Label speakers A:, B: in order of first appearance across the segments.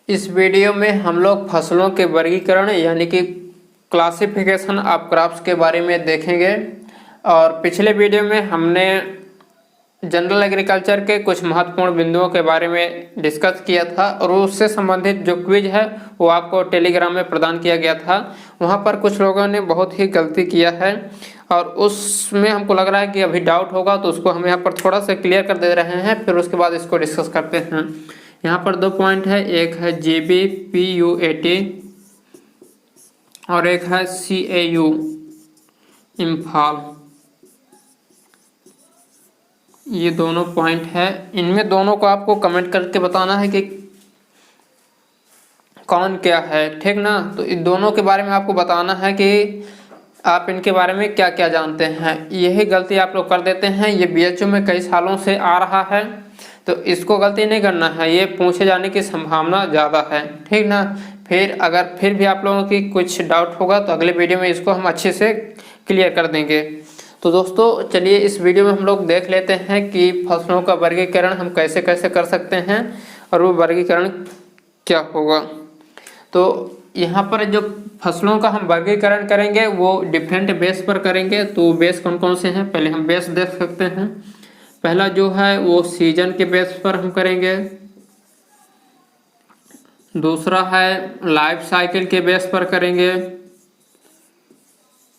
A: इस वीडियो में हम लोग फसलों के वर्गीकरण यानी कि क्लासिफिकेशन ऑफ क्रॉप्स के बारे में देखेंगे। और पिछले वीडियो में हमने जनरल एग्रीकल्चर के कुछ महत्वपूर्ण बिंदुओं के बारे में डिस्कस किया था और उससे संबंधित जो क्विज है वो आपको टेलीग्राम में प्रदान किया गया था। वहाँ पर कुछ लोगों ने बहुत ही गलती किया है और उसमें हमको लग रहा है कि अभी डाउट होगा, तो उसको हम यहाँ पर थोड़ा सा क्लियर कर दे रहे हैं, फिर उसके बाद इसको डिस्कस करते हैं। यहाँ पर 2 पॉइंट है, एक है GBPUAT और एक है CAU इम्फाल। ये दोनों पॉइंट है, इनमें दोनों को आपको कमेंट करके बताना है कि कौन क्या है, ठीक ना। तो इन दोनों के बारे में आपको बताना है कि आप इनके बारे में क्या क्या जानते हैं। यही गलती आप लोग कर देते हैं, ये BHU में कई सालों से आ रहा है, तो इसको गलती नहीं करना है, ये पूछे जाने की संभावना ज़्यादा है, ठीक ना। फिर अगर फिर भी आप लोगों की कुछ डाउट होगा तो अगले वीडियो में इसको हम अच्छे से क्लियर कर देंगे। तो दोस्तों चलिए इस वीडियो में हम लोग देख लेते हैं कि फसलों का वर्गीकरण हम कैसे कैसे कर सकते हैं और वो वर्गीकरण क्या होगा। तो यहाँ पर जो फसलों का हम वर्गीकरण करेंगे वो डिफरेंट बेस पर करेंगे। तो बेस कौन कौन से हैं, पहले हम बेस देख सकते हैं। पहला जो है वो सीजन के बेस पर हम करेंगे, दूसरा है लाइफ साइकिल के बेस पर करेंगे,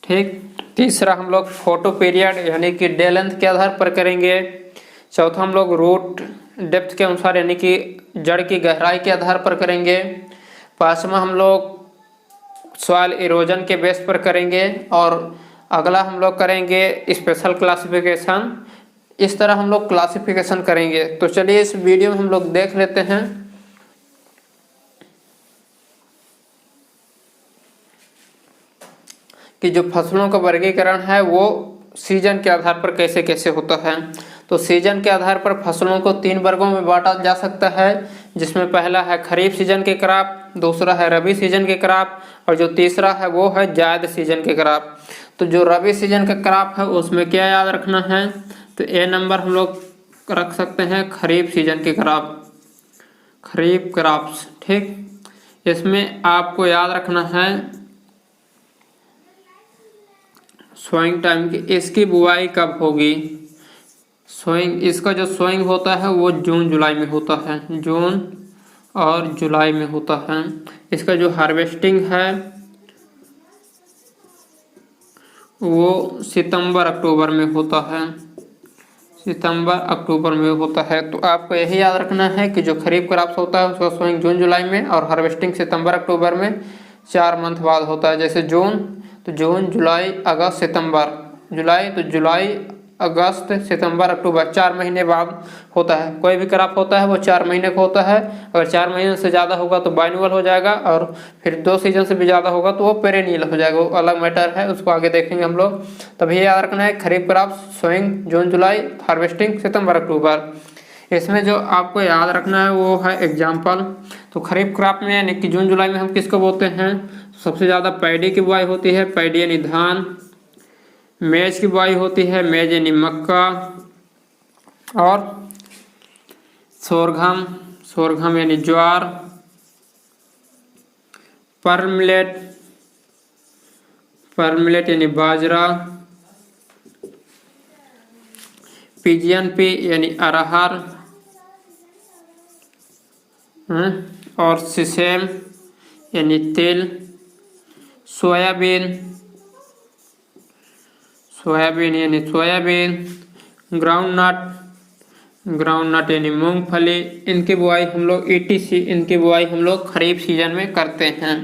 A: ठीक। तीसरा हम लोग फोटो पीरियड यानी कि डे लेंथ के आधार पर करेंगे। चौथा हम लोग रूट डेप्थ के अनुसार यानी कि जड़ की गहराई के आधार पर करेंगे। पांचवा हम लोग सॉइल इरोजन के बेस पर करेंगे और अगला हम लोग करेंगे स्पेशल क्लासिफिकेशन। इस तरह हम लोग क्लासिफिकेशन करेंगे। तो चलिए इस वीडियो में हम लोग देख लेते हैं कि जो फसलों का वर्गीकरण है वो सीजन के आधार पर कैसे कैसे होता है। तो सीजन के आधार पर फसलों को 3 वर्गों में बांटा जा सकता है, जिसमें पहला है खरीफ सीजन के क्रॉप, दूसरा है रबी सीजन के क्रॉप और जो तीसरा है वो है जायद सीजन के क्रॉप। तो जो रबी सीजन का क्रॉप है उसमें क्या याद रखना है, तो A नंबर हम लोग रख सकते हैं खरीफ सीजन के क्रॉप, खरीफ क्रॉप्स, ठीक। इसमें आपको याद रखना है सोइंग टाइम की, इसकी बुआई कब होगी। सोइंग, इसका जो सोइंग होता है वो जून जुलाई में होता है, जून और जुलाई में होता है। इसका जो हार्वेस्टिंग है वो सितंबर अक्टूबर में होता है, सितंबर अक्टूबर में होता है। तो आपको यही याद रखना है कि जो खरीफ क्रॉप्स होता है उसका सोइंग जून जुलाई में और हार्वेस्टिंग सितंबर अक्टूबर में 4 मंथ बाद होता है। जैसे जून तो जून जुलाई अगस्त सितंबर, जुलाई तो जुलाई अगस्त सितंबर अक्टूबर, 4 महीने बाद होता है। कोई भी क्रॉप होता है वो 4 महीने का होता है। अगर 4 महीने से ज़्यादा होगा तो बाइनअल हो जाएगा और फिर 2 सीजन से भी ज़्यादा होगा तो वो पेरेनियल हो जाएगा, वो अलग मैटर है, उसको आगे देखेंगे हम लोग। तभी याद रखना है खरीफ क्रॉप सोइंग जून जुलाई, हार्वेस्टिंग सितंबर अक्टूबर। इसमें जो आपको याद रखना है वो है एग्जाम्पल। तो खरीफ क्रॉप में यानी कि जून जुलाई में हम किसको बोते हैं, सबसे ज़्यादा पैडी की बुआई होती है, पैडी यानी धान। मेज की बुआई होती है, मेज यानी मक्का। और सोरघम, सोरघम यानी ज्वार। परमिलेट, परमिलेट यानी बाजरा। पिजियन पी यानी अरहर और सिसेम यानी तिल। सोयाबीन, सोयाबीन यानी soyabean. Ground nut, ground nut यानी मूंगफली। इनकी बुआई हम लोग ETC, इनकी बुआई हम लोग खरीफ सीजन में करते हैं,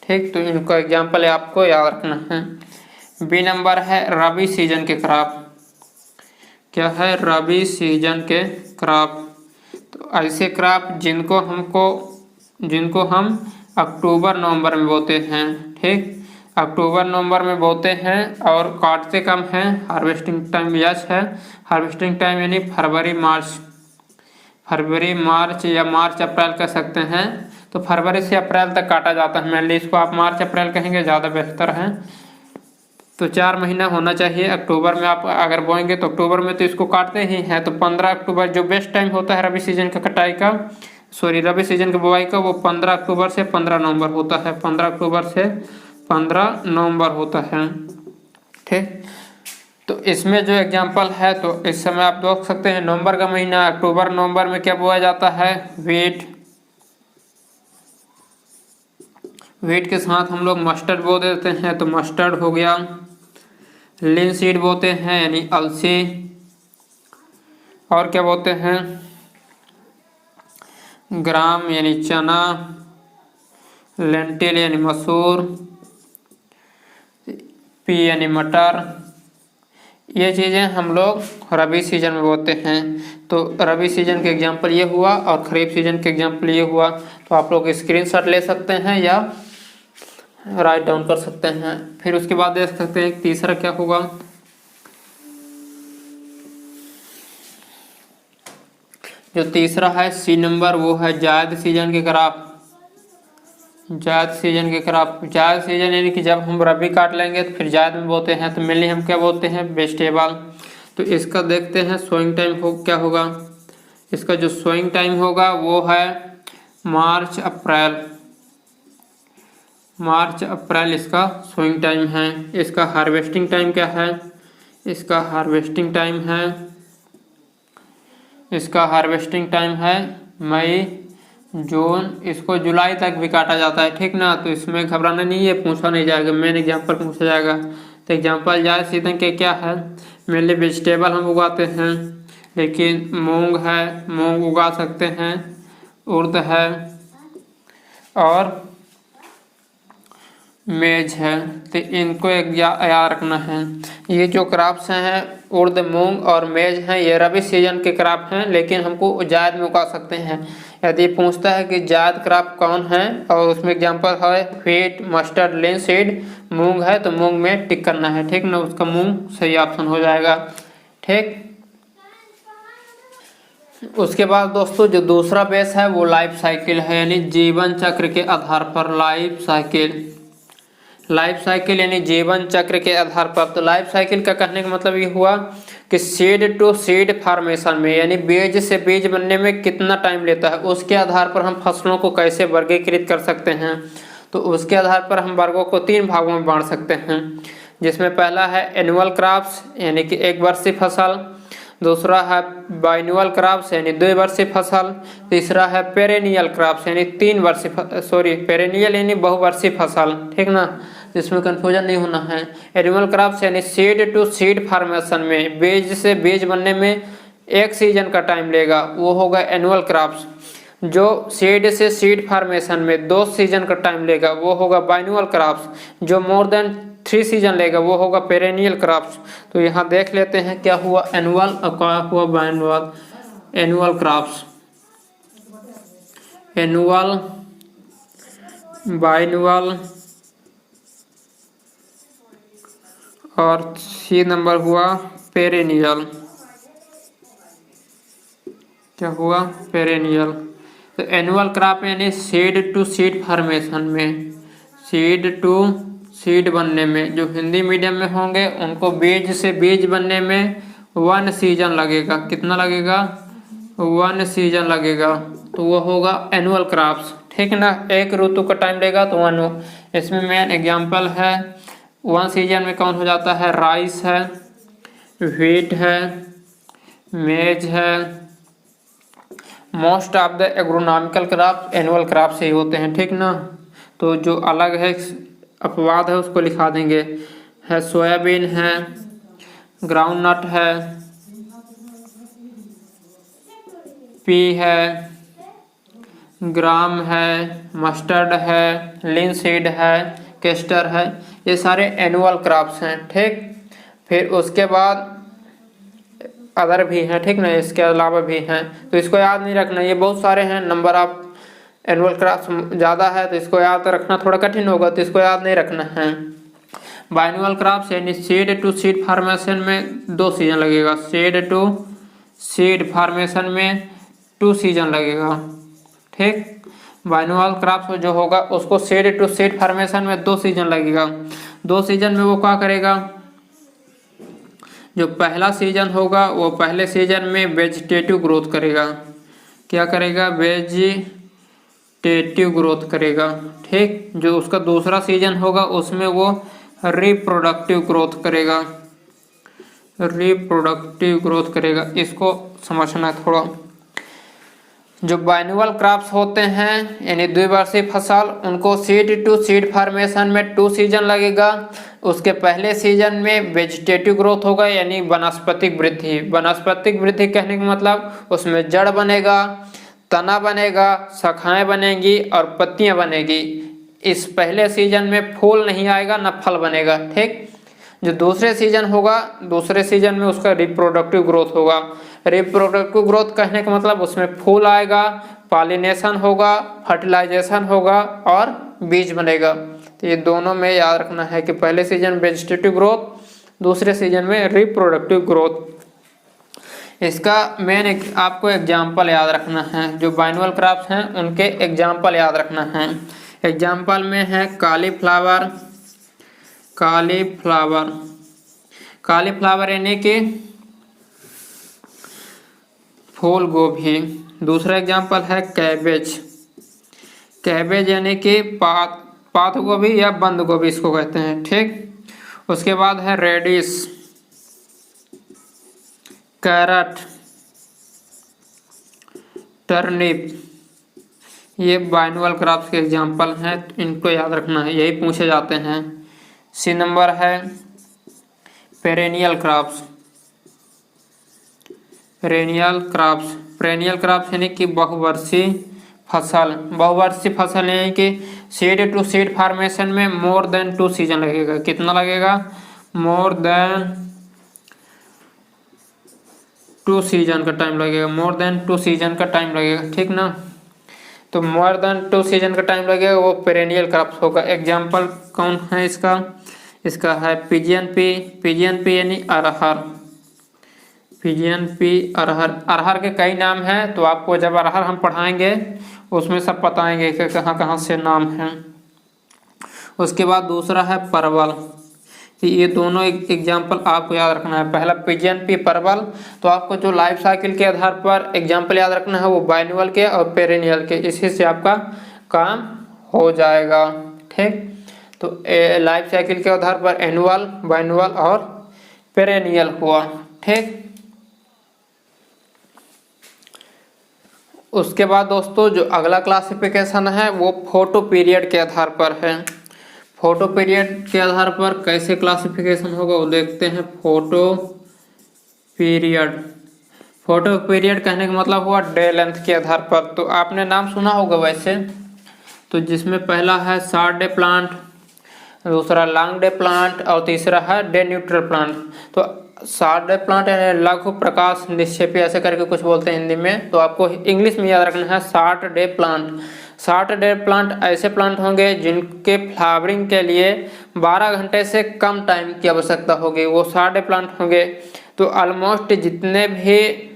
A: ठीक। तो इनको एग्जाम्पल आपको याद रखना है। B नंबर है रबी सीजन के क्रॉप, क्या है रबी सीजन के क्रॉप। तो ऐसे क्रॉप जिनको हम अक्टूबर नवंबर में बोते हैं, ठीक, अक्टूबर नवंबर में बोते हैं और काटते कम हैं। हार्वेस्टिंग टाइम यस है, हार्वेस्टिंग टाइम यानी फरवरी मार्च, फरवरी मार्च या मार्च अप्रैल कह सकते हैं। तो फरवरी से अप्रैल तक काटा जाता है, मेनली इसको आप मार्च अप्रैल कहेंगे ज़्यादा बेहतर है। तो 4 महीना होना चाहिए। अक्टूबर में आप अगर बोएंगे तो अक्टूबर में तो इसको काटते ही हैं, तो 15 अक्टूबर जो बेस्ट टाइम होता है रबी सीजन का कटाई का सॉरी रबी सीजन की बुआई का वो 15 अक्टूबर से 15 नवंबर होता है, 15 अक्टूबर से 15 नवंबर होता है। ठीक, तो इसमें जो एग्जाम्पल है तो इस समय आप देख सकते हैं नवंबर का महीना, अक्टूबर नवंबर में क्या बोया जाता है, वीट। वीट के साथ हम लोग मस्टर्ड बो देते हैं तो मस्टर्ड हो गया। लिनसीड बोते हैं यानी अलसी। और क्या बोते हैं, ग्राम यानी चना, लेंटिल यानी मसूर, पी यानी मटर। ये चीज़ें हम लोग रबी सीजन में बोते हैं। तो रबी सीजन के एग्जाम्पल ये हुआ और खरीफ सीजन के एग्जाम्पल ये हुआ। तो आप लोग स्क्रीनशॉट ले सकते हैं या राइट डाउन कर सकते हैं। फिर उसके बाद देख सकते हैं तीसरा क्या होगा, जो तीसरा है सी नंबर, वो है जायद सीजन के क्रॉप। जायद सीजन के क्रॉप, जायद सीजन यानी कि जब हम रबी काट लेंगे तो फिर जायद में बोते हैं, तो मेनली हम क्या बोलते हैं, वेजिटेबल। तो इसका देखते हैं सोइंग टाइम हो क्या होगा। इसका जो सोइंग टाइम होगा वो है मार्च अप्रैल। मार्च अप्रैल इसका सोइंग टाइम है। इसका हार्वेस्टिंग टाइम क्या है, इसका हार्वेस्टिंग टाइम है, इसका हार्वेस्टिंग टाइम है मई जून। इसको जुलाई तक भी काटा जाता है, ठीक ना। तो इसमें घबराना नहीं है, पूछा नहीं जाएगा, मेन एग्जाम्पल पूछा जाएगा। तो एग्जाम्पल जायद सीजन के क्या है, मेनली वेजिटेबल हम उगाते हैं, लेकिन मूंग है, मूंग उगा सकते हैं, उर्द है और मेज है। तो इनको एक याद रखना है। ये जो क्रॉप्स हैं उर्द, मूंग और मेज हैं, ये रबी सीजन के क्रॉप हैं, लेकिन हमको जायद में उगा सकते हैं। यदि पूछता है कि जायद क्रॉप कौन है और उसमें एग्जांपल है व्हीट, मस्टर्ड, लिनसीड, मूंग है, तो मूंग में टिक करना है, ठीक ना। उसका मूंग सही ऑप्शन हो जाएगा। ठीक, उसके बाद दोस्तों जो दूसरा बेस है वो लाइफ साइकिल है, यानी जीवन चक्र के आधार पर। लाइफ साइकिल, लाइफ साइकिल यानी जीवन चक्र के आधार पर। तो लाइफ साइकिल का कहने का मतलब ये हुआ कि सीड टू सीड फार्मेशन में, यानी बीज से बीज बनने में कितना टाइम लेता है, उसके आधार पर हम फसलों को कैसे वर्गीकृत कर सकते हैं। तो उसके आधार पर हम वर्गों को 3 भागों में बांट सकते हैं, जिसमें पहला है एनुअल क्रॉप्स यानी कि 1 वर्षीय फसल, दूसरा है बाइनुअल क्रॉप्स यानी 2 वर्षीय फसल, तीसरा है पेरेनियल क्रॉप्स यानी 3 वर्षीय, सॉरी पेरेनियल यानी बहुवर्षीय फसल, ठीक ना, जिसमें कंफ्यूजन नहीं होना है। एनुअल क्रॉप्स यानी सीड टू सीड फार्मेशन में, बीज से बीज बनने में 1 सीजन का टाइम लेगा, वो होगा एनुअल क्रॉप्स। जो सीड से सीड फार्मेशन में 2 सीजन का टाइम लेगा वो होगा बाइनुअल क्रॉप्स। जो मोर देन 3 सीजन लेगा वो होगा पेरेनियल क्रॉप्स। तो यहाँ देख लेते हैं क्या हुआ एनुअल और क्या हुआ बाइनुअल। एनुअल क्रॉप्स, एनुअल, बाइनुअल और सी नंबर हुआ पेरेनियल। क्या हुआ, पेरेनियल। तो एनुअल क्रॉप यानी सीड टू सीड फार्मेशन में, सीड टू सीड बनने में, जो हिंदी मीडियम में होंगे उनको बीज से बीज बनने में 1 सीजन लगेगा। कितना लगेगा, 1 सीजन लगेगा, तो वो होगा एनुअल क्रॉप्स, ठीक ना। 1 ऋतु का टाइम लेगा तो 1। इसमें मेन एग्जांपल है 1 सीजन में कौन हो जाता है, राइस है, व्हीट है, मेज है। Most of the agronomical crop annual crop से ही होते हैं, ठीक ना। तो जो अलग है अपवाद है उसको लिखा देंगे, है सोयाबीन है, ग्राउंडनट है, पी है, ग्राम है, मस्टर्ड है, लिनसीड है, केस्टर है, ये सारे एनुअल क्रॉप्स हैं, ठीक। फिर उसके बाद अदर भी हैं, ठीक ना, इसके अलावा भी हैं, तो इसको याद नहीं रखना, ये बहुत सारे हैं। नंबर ऑफ एनुअल क्रॉप्स ज़्यादा है तो इसको याद रखना थोड़ा कठिन होगा, तो इसको याद नहीं रखना है। बाइनुअल क्रॉप्स यानी सीड टू सीड फार्मेशन में 2 सीजन लगेगा, सीड टू सीड फार्मेशन में 2 सीजन लगेगा, ठीक। बाइनुअल क्रॉप्स जो होगा उसको सीड टू सीड फार्मेशन में 2 सीजन लगेगा। 2 सीजन में वो क्या करेगा, जो पहला सीजन होगा वो पहले सीजन में वेजिटेटिव ग्रोथ करेगा, क्या करेगा, वेजिटेटिव ग्रोथ करेगा। ठीक, जो उसका दूसरा सीजन होगा उसमें वो रिप्रोडक्टिव ग्रोथ करेगा, रिप्रोडक्टिव ग्रोथ करेगा। इसको समझना है थोड़ा। जो बाइनोवल क्रॉप्स होते हैं यानी द्विवर्षीय फसल, उनको सीड टू सीड फॉर्मेशन में 2 सीजन लगेगा। उसके पहले सीजन में वेजिटेटिव ग्रोथ होगा यानी वनस्पतिक वृद्धि। वनस्पतिक वृद्धि कहने का मतलब उसमें जड़ बनेगा, तना बनेगा, शाखाएं बनेंगी और पत्तियां बनेगी। इस पहले सीजन में फूल नहीं आएगा न फल बनेगा। ठीक, जो दूसरे सीजन होगा, दूसरे सीजन में उसका रिप्रोडक्टिव ग्रोथ होगा। रिप्रोडक्टिव ग्रोथ कहने का मतलब उसमें फूल आएगा, पॉलिनेशन होगा, फर्टिलाइजेशन होगा और बीज बनेगा। तो ये दोनों में याद रखना है कि पहले सीजन वेजिटेटिव ग्रोथ, दूसरे सीजन में रिप्रोडक्टिव ग्रोथ। इसका मेन आपको एग्जाम्पल याद रखना है। जो बाइनोवल क्रॉप्स हैं उनके एग्जाम्पल याद रखना है। एग्जाम्पल में है कालीफ्लावर, कालीफ्लावर, कालीफ्लावर यानी कि फूल गोभी। दूसरा एग्जाम्पल है कैबेज, कैबेज यानी कि पात गोभी या बंद गोभी इसको कहते हैं। ठीक, उसके बाद है रेडिश, कैरट, टर्निप। ये बाइनोवल क्रॉप्स के एग्जाम्पल हैं, इनको याद रखना है, यही पूछे जाते हैं। सी नंबर है perennial crops, perennial crops, perennial crops यानी कि बहुवर्षीय फसल। बहुवर्षीय फसल यानी कि सीड टू सीड फॉर्मेशन में मोर देन 2 सीजन लगेगा। कितना लगेगा, मोर देन 2 सीजन का टाइम लगेगा, मोर देन 2 सीजन का टाइम लगेगा। ठीक ना, तो मोर देन 2 सीजन का टाइम लगेगा, वो पेरेनियल क्रॉप्स होगा। एग्जाम्पल कौन है इसका, इसका है पिजियन पी, पिजियन पी यानी अरहर, पिजियन पी अरहर। अरहर के कई नाम हैं, तो आपको जब अरहर हम पढ़ाएंगे उसमें सब बताएंगे कि कहाँ कहाँ से नाम हैं। उसके बाद दूसरा है परवल। ये दोनों एग्जाम्पल आपको याद रखना है। पहला पिजियन पी, परवल। तो आपको जो लाइफ साइकिल के आधार पर एग्जाम्पल याद रखना है वो बाइनोवल के और पेरेनियल के, इसी से आपका काम हो जाएगा। ठीक, तो लाइफ साइकिल के आधार पर एनुअल, बाइनोवल और पेरेनियल हुआ। ठीक, उसके बाद दोस्तों जो अगला क्लासिफिकेशन है वो फोटो पीरियड के आधार पर है। फोटो पीरियड के आधार पर कैसे क्लासिफिकेशन होगा वो देखते हैं। फोटो पीरियड, फोटो पीरियड कहने का मतलब हुआ डे लेंथ के आधार पर। तो आपने नाम सुना होगा वैसे, तो जिसमें पहला है शॉर्ट डे प्लांट, दूसरा लॉन्ग डे प्लांट और तीसरा है डे न्यूट्रल प्लांट। तो शॉर्ट डे प्लांट यानी लघु प्रकाश निक्षेपी ऐसे करके कुछ बोलते हैं हिंदी में, तो आपको इंग्लिश में याद रखना है short day plant. Short day plant ऐसे प्लांट होंगे जिनके फ्लावरिंग के लिए 12 घंटे से कम टाइम की आवश्यकता होगी, वो शॉर्ट डे प्लांट होंगे। तो ऑलमोस्ट जितने भी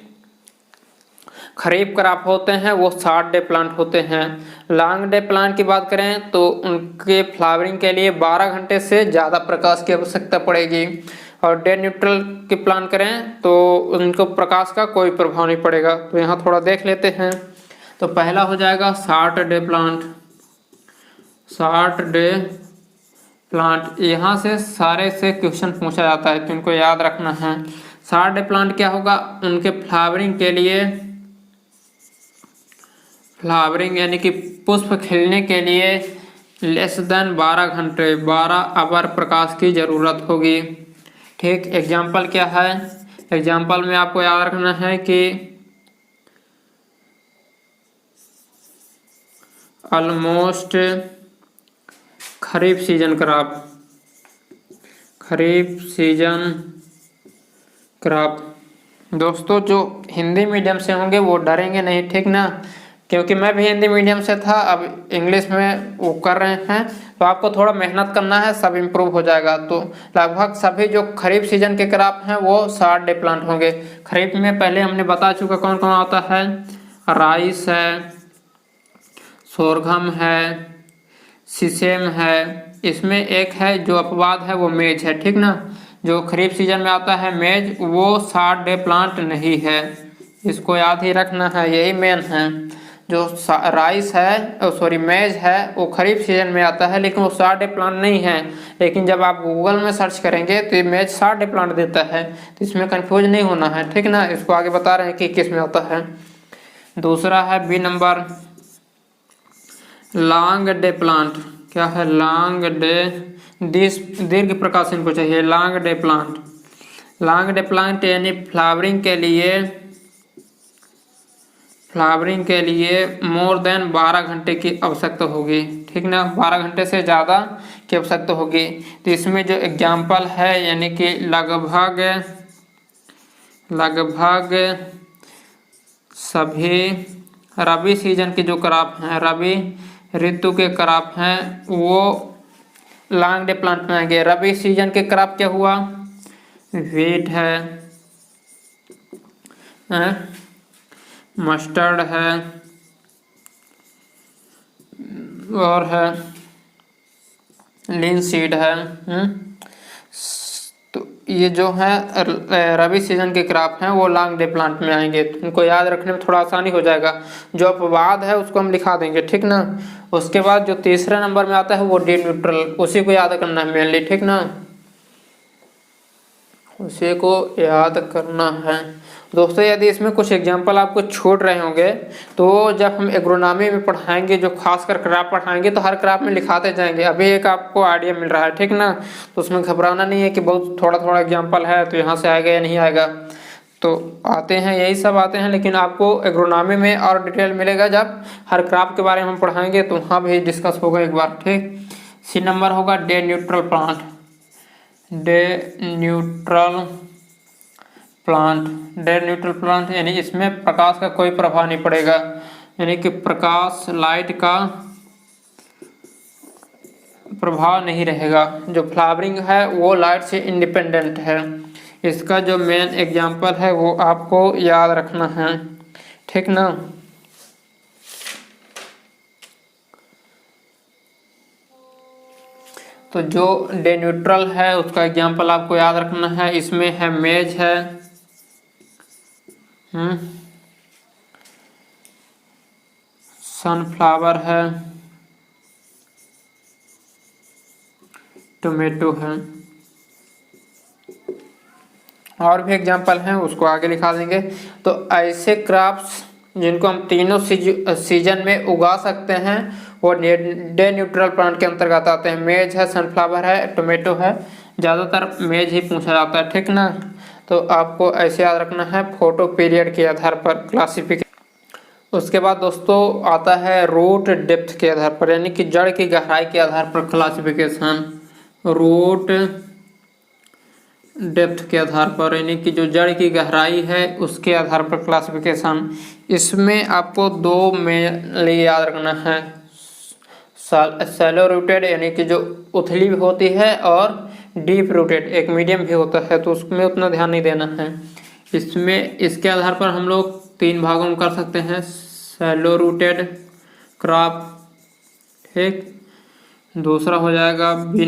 A: खरीफ क्रॉप होते हैं वो शॉर्ट डे प्लांट होते हैं। लॉन्ग डे प्लांट की बात करें तो उनके फ्लावरिंग के लिए 12 घंटे से ज़्यादा प्रकाश की आवश्यकता पड़ेगी। और डे न्यूट्रल की प्लांट करें तो उनको प्रकाश का कोई प्रभाव नहीं पड़ेगा। तो यहाँ थोड़ा देख लेते हैं। तो पहला हो जाएगा short day plant, short day plant. यहाँ से सारे से क्वेश्चन पूछा जाता है, तो इनको याद रखना है। शॉर्ट डे प्लांट क्या होगा, उनके फ्लावरिंग के लिए, फ्लावरिंग यानी कि पुष्प खिलने के लिए लेस देन 12 घंटे, 12 आवर प्रकाश की जरूरत होगी। ठीक, एग्जाम्पल क्या है, एग्जाम्पल में आपको याद रखना है कि ऑलमोस्ट खरीफ सीजन क्रॉप, खरीफ सीजन क्रॉप। दोस्तों जो हिंदी मीडियम से होंगे वो डरेंगे नहीं, ठीक ना, क्योंकि मैं भी हिंदी मीडियम से था, अब इंग्लिश में वो कर रहे हैं, तो आपको थोड़ा मेहनत करना है, सब इम्प्रूव हो जाएगा। तो लगभग सभी जो खरीफ सीजन के क्रॉप हैं वो शॉर्ट डे प्लांट होंगे। खरीफ में पहले हमने बता चुका कौन कौन आता है, राइस है, सोरघम है, सीसेम है। इसमें एक है जो अपवाद है वो मेज है, ठीक ना। जो खरीफ सीजन में आता है मेज, वो शॉर्ट डे प्लांट नहीं है, इसको याद ही रखना है, यही मेन है। जो राइस है, सॉरी मेज है, वो खरीफ सीजन में आता है, लेकिन वो साडे प्लांट नहीं है। लेकिन जब आप गूगल में सर्च करेंगे तो ये मेज साडे प्लांट देता है, तो इसमें कंफ्यूज नहीं होना है, ठीक ना। इसको आगे बता रहे हैं कि किस में आता है। दूसरा है B number, long day plant. क्या है? लॉन्ग डे, दीर्घ प्रकाश इनको चाहिए, long day plant. Long day plant यानी फ्लावरिंग के लिए मोर देन 12 घंटे की आवश्यकता होगी, ठीक ना। 12 घंटे से ज़्यादा की आवश्यकता होगी। तो इसमें जो एग्जाम्पल है, यानी कि लगभग सभी रबी सीजन के जो क्रॉप हैं, रबी ऋतु के क्रॉप हैं, वो लॉन्ग डे प्लांट में आएंगे। रबी सीजन के क्रॉप क्या हुआ? व्हीट है, मस्टर्ड है, और है लिनसीड है। तो ये जो है रबी सीजन के क्रॉप हैं, वो लॉन्ग डे प्लांट में आएंगे। तो उनको याद रखने में थोड़ा आसानी हो जाएगा। जो अपवाद है उसको हम लिखा देंगे, ठीक ना। उसके बाद जो तीसरे नंबर में आता है वो डे न्यूट्रल, उसी को याद करना है मेनली, ठीक ना, उसी को याद करना है। दोस्तों यदि इसमें कुछ एग्जाम्पल आपको छूट रहे होंगे तो जब हम एग्रोनॉमी में पढ़ाएंगे, जो खासकर क्रॉप पढ़ाएंगे, तो हर क्रॉप में लिखाते जाएंगे। अभी एक आपको आइडिया मिल रहा है, ठीक ना। तो उसमें घबराना नहीं है कि बहुत थोड़ा थोड़ा एग्जाम्पल है तो यहाँ से आएगा या नहीं आएगा। तो आते हैं, यही सब आते हैं, लेकिन आपको एग्रोनॉमी में और डिटेल मिलेगा जब हर क्रॉप के बारे में हम पढ़ाएंगे, तो वहाँ भी डिस्कस होगा एक बार, ठीक। सी नंबर होगा day neutral plant. Day neutral plant यानी इसमें प्रकाश का कोई प्रभाव नहीं पड़ेगा, यानी कि प्रकाश, लाइट का प्रभाव नहीं रहेगा। जो फ्लावरिंग है वो लाइट से इंडिपेंडेंट है। इसका जो मेन एग्जांपल है वो आपको याद रखना है, ठीक ना। तो जो डे न्यूट्रल है उसका एग्जांपल आपको याद रखना है। इसमें है मेज है, सनफ्लावर है, टोमेटो है, और भी एग्जांपल हैं, उसको आगे लिखा देंगे। तो ऐसे क्रॉप्स जिनको हम तीनों सीजन में उगा सकते हैं वो डे न्यूट्रल प्लांट के अंतर्गत आते हैं। मेज है, सनफ्लावर है, टोमेटो है, ज़्यादातर मेज ही पूछा जाता है, ठीक ना। तो आपको ऐसे याद रखना है फोटो पीरियड के आधार पर क्लासिफिकेशन। उसके बाद दोस्तों आता है रूट डेप्थ के आधार पर, यानी कि जड़ की गहराई के आधार पर क्लासिफिकेशन। रूट डेप्थ के आधार पर, यानी कि जो जड़ की गहराई है उसके आधार पर क्लासिफिकेशन। इसमें आपको दो में याद रखना है, सैलो रूटेड यानी कि जो उथली भी होती है, और डीप रूटेड एक मीडियम भी होता है, तो उसमें उतना ध्यान नहीं देना है। इसमें इसके आधार पर हम लोग 3 भागों में कर सकते हैं, सैलो रूटेड क्रॉप, ठीक। दूसरा हो जाएगा बी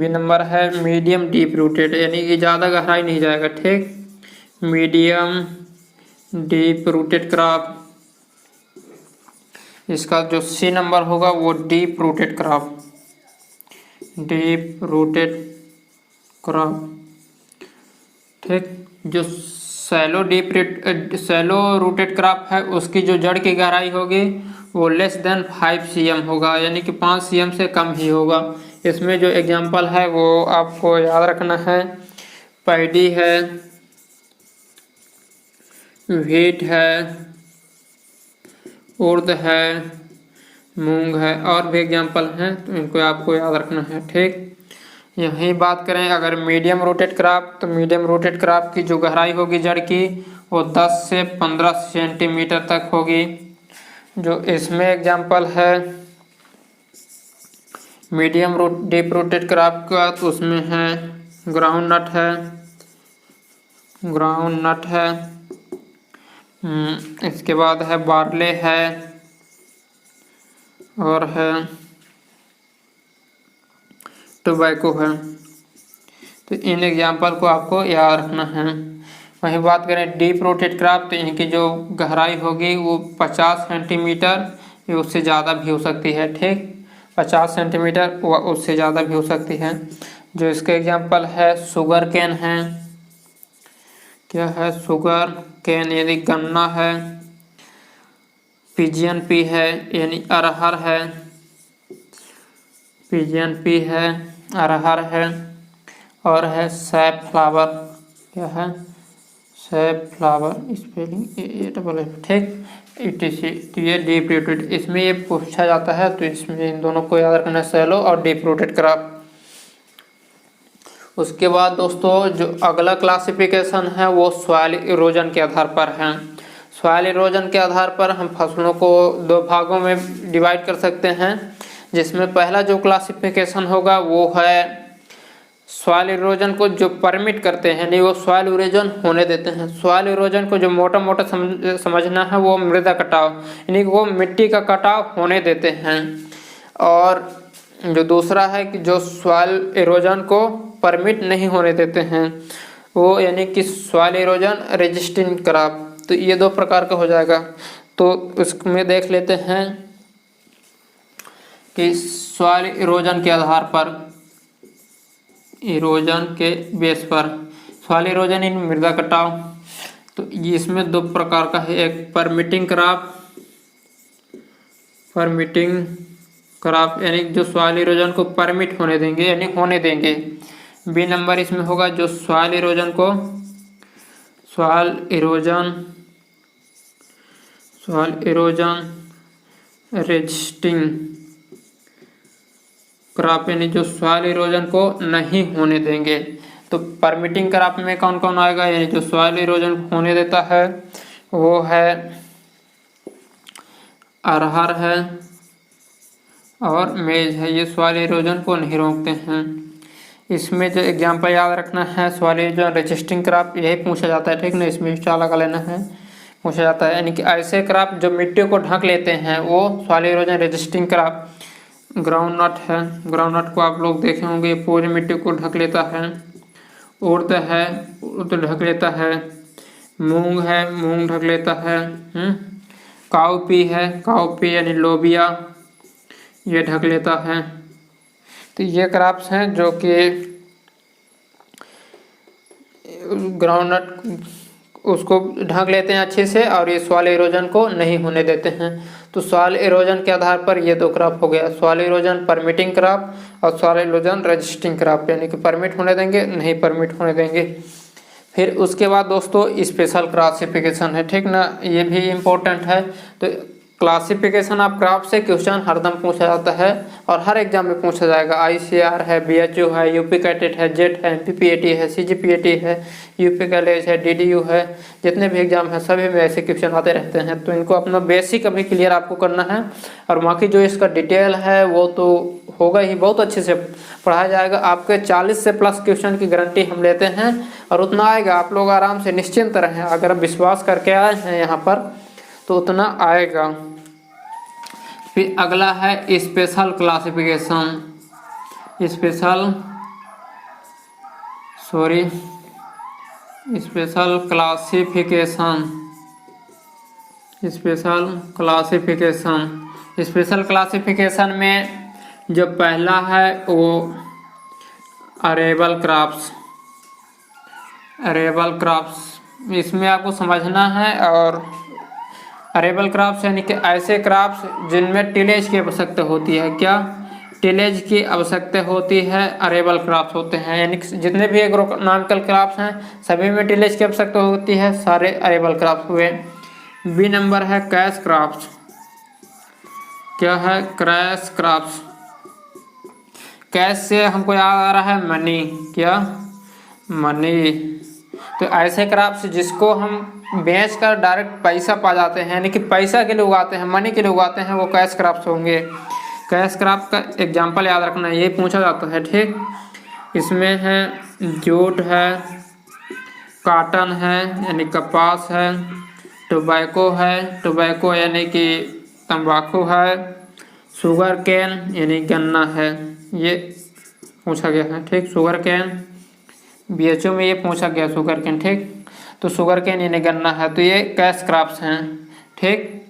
A: नंबर है मीडियम डीप रूटेड, यानी कि ज़्यादा गहराई नहीं जाएगा, ठीक। Medium deep rooted crop. इसका जो सी नंबर होगा वो डीप रूटेड क्रॉप, ठीक। जो सैलो रूटेड क्रॉप है उसकी जो जड़ की गहराई होगी वो लेस देन 5 cm होगा, यानी कि 5 cm से कम ही होगा। इसमें जो एग्जांपल है वो आपको याद रखना है, पैडी है, व्हीट है, उर्द है, मूंग है, और भी एग्जांपल हैं, तो इनको आपको याद रखना है, ठीक। यही बात करें अगर मीडियम रूटेड क्रॉप, तो मीडियम रूटेड क्रॉप की जो गहराई होगी जड़ की वो 10 से 15 सेंटीमीटर तक होगी। जो इसमें एग्जांपल है मीडियम डीप रूटेड क्रॉप का, तो उसमें है ग्राउंड नट है, इसके बाद है बार्ले है, और है टोबैको है। तो इन एग्जाम्पल को आपको याद रखना है। वहीं बात करें डीप रूटेड क्रॉप तो इनकी जो गहराई होगी वो 50 सेंटीमीटर या उससे ज़्यादा भी हो सकती है। ठीक, 50 सेंटीमीटर व उससे ज़्यादा भी हो सकती है। जो इसके एग्जाम्पल है शुगर केन है, क्या है, शुगर केन यानी गन्ना है, पिजियन पी है यानी अरहर है, पिजियन पी है, अरहर है, और है सैप फ्लावर, क्या है, SAP flower, spelling A double F, ठीक, ETC। तो ये डीप रूटेड, इसमें ये पूछा जाता है, तो इसमें इन दोनों को याद रखना, सैलो और डीप रूटेड क्रॉप। उसके बाद दोस्तों जो अगला क्लासिफिकेशन है वो सॉइल इरोजन के आधार पर है। सॉइल इरोजन के आधार पर हम फसलों को दो भागों में डिवाइड कर सकते हैं, जिसमें पहला जो क्लासिफिकेशन होगा वो है सॉइल इरोजन को जो परमिट करते हैं, नहीं वो सॉइल इरोजन होने देते हैं। सॉइल इरोजन को जो मोटा मोटा समझना है वो मृदा कटाव, यानी वो मिट्टी का कटाव होने देते हैं। और जो दूसरा है कि जो सॉइल इरोजन को परमिट नहीं होने देते हैं वो यानी कि सॉइल इरोजन रेजिस्टिंग क्रॉप। तो ये दो प्रकार का हो जाएगा। तो इसमें देख लेते हैं कि सॉइल इरोजन के आधार पर, इरोजन के बेस पर, सॉइल इरोजन इन मृदा कटाव, तो ये इसमें दो प्रकार का है, एक परमिटिंग क्रॉप, परमिटिंग क्रॉप यानी जो सॉइल इरोजन को परमिट होने देंगे यानी होने देंगे। बी नंबर इसमें होगा जो सॉइल इरोजन को, सॉइल इरोजन रेजिस्टिंग क्रॉप यानी जो सॉइल इरोजन को नहीं होने देंगे। तो परमिटिंग क्रॉप में कौन कौन आएगा, यानी जो सॉइल इरोजन होने देता है वो है अरहर है और मेज है, ये सॉइल इरोजन को नहीं रोकते हैं। इसमें जो एग्जाम्पल याद रखना है सॉइल इरोजन रेजिस्टिंग क्रॉप, यही पूछा जाता है, ठीक ना, इसमें चाला का लेना है, पूछा जाता है, यानी कि ऐसे क्रॉप जो मिट्टी को ढक लेते हैं वो soil erosion resisting crop. Groundnut है, ग्राउंडनट को आप लोग देखे होंगे, पूरी मिट्टी को ढक लेता है। उड़द है, उड़द ढक लेता है। मूंग है, मूंग ढक लेता है। काउपी है, काउपी यानी लोबिया, ये ढक लेता है। तो ये क्रॉप्स हैं जो कि ग्राउंडनट उसको ढक लेते हैं अच्छे से और ये सॉइल इरोजन को नहीं होने देते हैं। तो सॉइल इरोजन के आधार पर ये दो क्रॉप हो गया, सॉइल इरोजन परमिटिंग क्रॉप और सॉइल इरोजन रजिस्टिंग क्रॉप, यानी कि परमिट होने देंगे नहीं परमिट होने देंगे। फिर उसके बाद दोस्तों स्पेशल क्लासिफिकेशन है, ठीक ना, ये भी इम्पोर्टेंट है। तो क्लासिफिकेशन ऑफ क्रॉप से क्वेश्चन हरदम पूछा जाता है और हर एग्जाम में पूछा जाएगा। ICR है, BHU है, UP कैटेट है, जेट है, MPPAT है, CGPAT है, UP कॉलेज है, DDU है, जितने भी एग्जाम हैं सभी में ऐसे क्वेश्चन आते रहते हैं। तो इनको अपना बेसिक अभी क्लियर आपको करना है और बाकी जो इसका डिटेल है वो तो होगा ही, बहुत अच्छे से पढ़ाया जाएगा। आपके 40 से प्लस क्वेश्चन की गारंटी हम लेते हैं और उतना आएगा, आप लोग आराम से निश्चिंत रहें। अगर आप विश्वास करके आए हैं यहाँ पर तो उतना आएगा। फिर अगला है special classification, special classification, special classification में जो पहला है वो अरेबल क्रॉप्स, अरेबल क्रॉप्स इसमें आपको समझना है। और अरेबल क्रॉप्स यानी कि ऐसे क्रॉप्स जिनमें टिलेज की आवश्यकता होती है, क्या, टिलेज की आवश्यकता होती है, अरेबल क्रॉप्स होते हैं। यानी कि जितने भी एग्रोनॉमिकल क्रॉप्स हैं सभी में टिलेज की आवश्यकता होती है, सारे अरेबल क्रॉप्स हुए। बी नंबर है कैश क्रॉप्स, क्या है, क्रैश क्रॉप्स। कैश से हमको याद आ रहा है मनी, क्या, मनी। तो ऐसे क्रॉप्स जिसको हम बेच कर डायरेक्ट पैसा पा जाते हैं, यानी कि पैसा के लिए उगाते हैं, मनी के लिए उगाते हैं, वो कैश क्रॉप्स होंगे। कैश क्रॉप का एग्जांपल याद रखना, ये पूछा जाता है, ठीक। इसमें है जूट है, काटन है यानी कपास है, टोबैको है, टोबैको यानी कि तंबाकू है, शुगर केन यानी गन्ना है, ये पूछा गया है, ठीक। शुगर केन BHU में ये पूछा गया, शुगर केन, ठीक। तो शुगर केन यानी गन्ना है, तो ये कैश क्रॉप्स हैं। ठीक,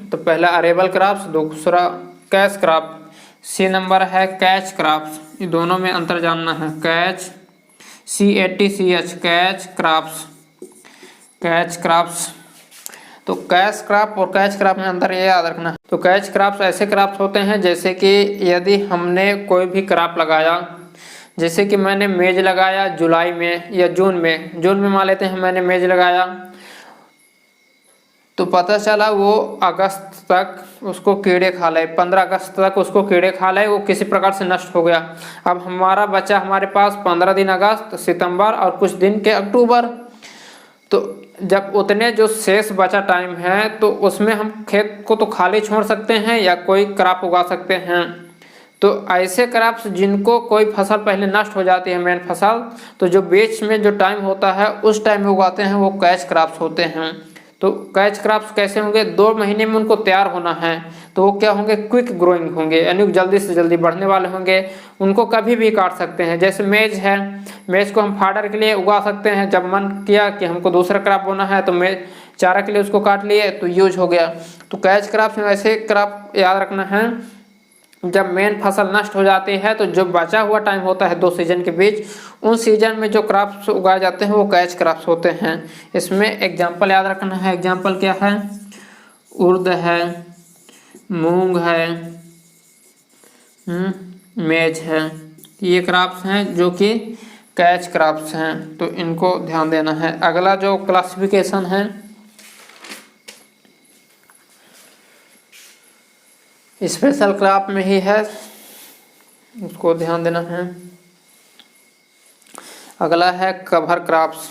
A: तो पहला अरेबल क्रॉप्स, दूसरा कैश क्रॉप। सी नंबर है कैच क्रॉप्स, ये दोनों में अंतर जानना है। Catch CATCH catch crops, catch crops. तो कैश क्रॉप और कैच क्रॉप में अंतर ये याद रखना है। तो कैच क्रॉप्स ऐसे क्रॉप्स होते हैं जैसे कि यदि हमने कोई भी क्रॉप लगाया, जैसे कि मैंने मेज लगाया जुलाई में या जून में मान लेते हैं मैंने मेज लगाया, तो पता चला वो अगस्त तक उसको कीड़े खा लाए, 15 अगस्त तक उसको कीड़े खा लाए, वो किसी प्रकार से नष्ट हो गया। अब हमारा बचा हमारे पास 15 दिन अगस्त, सितंबर और कुछ दिन के अक्टूबर। तो जब उतने जो शेष बचा टाइम है तो उसमें हम खेत को तो खाली छोड़ सकते हैं या कोई क्रॉप उगा सकते हैं। तो ऐसे क्रॉप्स जिनको कोई फसल पहले नष्ट हो जाती है, मेन फसल, तो जो बीच में जो टाइम होता है उस टाइम में उगाते हैं, वो कैच क्रॉप्स होते हैं। तो कैच क्रॉप्स कैसे होंगे, 2 महीने में उनको तैयार होना है, तो वो क्या होंगे, क्विक ग्रोइंग होंगे, यानी जल्दी से जल्दी बढ़ने वाले होंगे। उनको कभी भी काट सकते हैं। जैसे मेज है, मेज को हम फाडर के लिए उगा सकते हैं, जब मन किया कि हमको दूसरा क्रॉप बोना है तो मेज चारा के लिए उसको काट लिए तो यूज हो गया। तो कैच क्रॉप्स में ऐसे क्रॉप याद रखना है, जब मेन फसल नष्ट हो जाती है तो जो बचा हुआ टाइम होता है 2 सीजन के बीच, उन सीजन में जो क्रॉप्स उगाए जाते हैं वो कैच क्रॉप्स होते हैं। इसमें एग्जाम्पल याद रखना है। एग्जाम्पल क्या है, उर्द है, मूंग है, मेज है, ये क्रॉप्स हैं जो कि कैच क्रॉप्स हैं, तो इनको ध्यान देना है। अगला जो क्लासिफिकेशन है स्पेशल क्रॉप में ही है, उसको ध्यान देना है। अगला है कवर क्रॉप्स,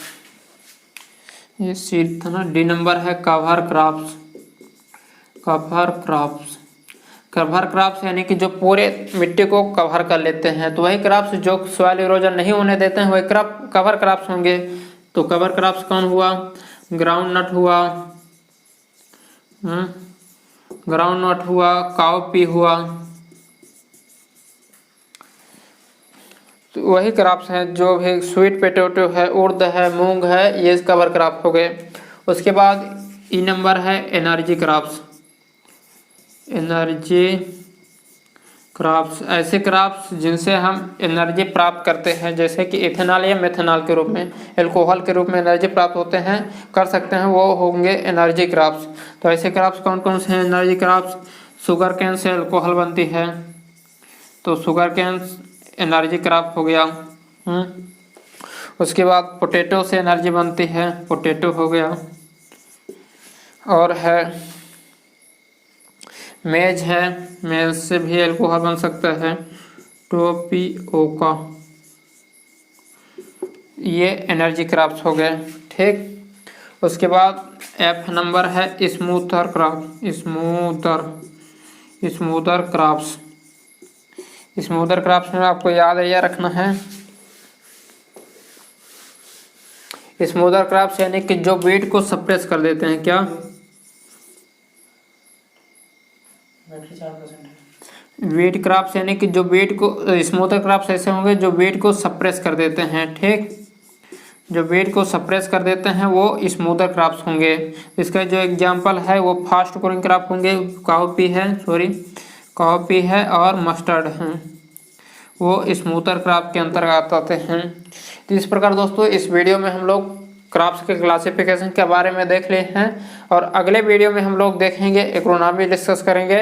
A: ये सीट था ना, डी नंबर है cover crops. Cover crops, cover crops यानी कि जो पूरे मिट्टी को कवर कर लेते हैं, तो वही क्रॉप्स जो सॉइल इरोजन नहीं होने देते हैं वही क्रॉप कवर क्रॉप्स होंगे। तो कवर क्रॉप्स कौन हुआ, ग्राउंड नट हुआ, ग्राउंड नट हुआ, काउपी हुआ, तो वही क्रॉप्स हैं। जो भी स्वीट पोटैटो है, उर्द है, मूंग है, ये कवर क्रॉप हो गए। उसके बाद ई नंबर है एनर्जी क्रॉप्स। एनर्जी क्रॉप्स ऐसे क्रॉप्स जिनसे हम एनर्जी प्राप्त करते हैं, जैसे कि इथेनॉल या मेथनॉल के रूप में, एल्कोहल के रूप में एनर्जी प्राप्त होते हैं, कर सकते हैं, वो होंगे एनर्जी क्रॉप्स। तो ऐसे क्रॉप्स कौन कौन से हैं एनर्जी क्रॉप्स, शुगर केन से एल्कोहल बनती है, तो शुगर केन एनर्जी क्रॉप हो गया। उसके बाद पोटैटो से एनर्जी बनती है, पोटैटो हो गया। और है मेज है, मेज से भी एल्कोहल बन सकता है, टोपियोका, ये एनर्जी क्रॉप्स हो गए। ठीक, उसके बाद एफ नंबर है smoother crop, smoother crops. Smoother crops में आपको याद है, यह रखना है, स्मूथर क्रॉप्स यानी कि जो वेट को सप्रेस कर देते हैं। क्या, वेट क्रॉप्स यानी कि जो वेट को, स्मूथर क्रॉप्स ऐसे होंगे जो वेट को सप्रेस कर देते हैं। ठीक, जो वेट को सप्रेस कर देते हैं वो स्मूथर क्रॉप्स होंगे। इसका जो एग्जांपल है वो फास्ट ग्रोइंग क्रॉप होंगे, कॉफी है और मस्टर्ड हैं, वो स्मूथर क्रॉप के अंतर्गत आते हैं। तो इस प्रकार दोस्तों इस वीडियो में हम लोग क्रॉप्स के क्लासिफिकेशन के बारे में देख लिए हैं, और अगले वीडियो में हम लोग देखेंगे, इकोनॉमी डिस्कस करेंगे,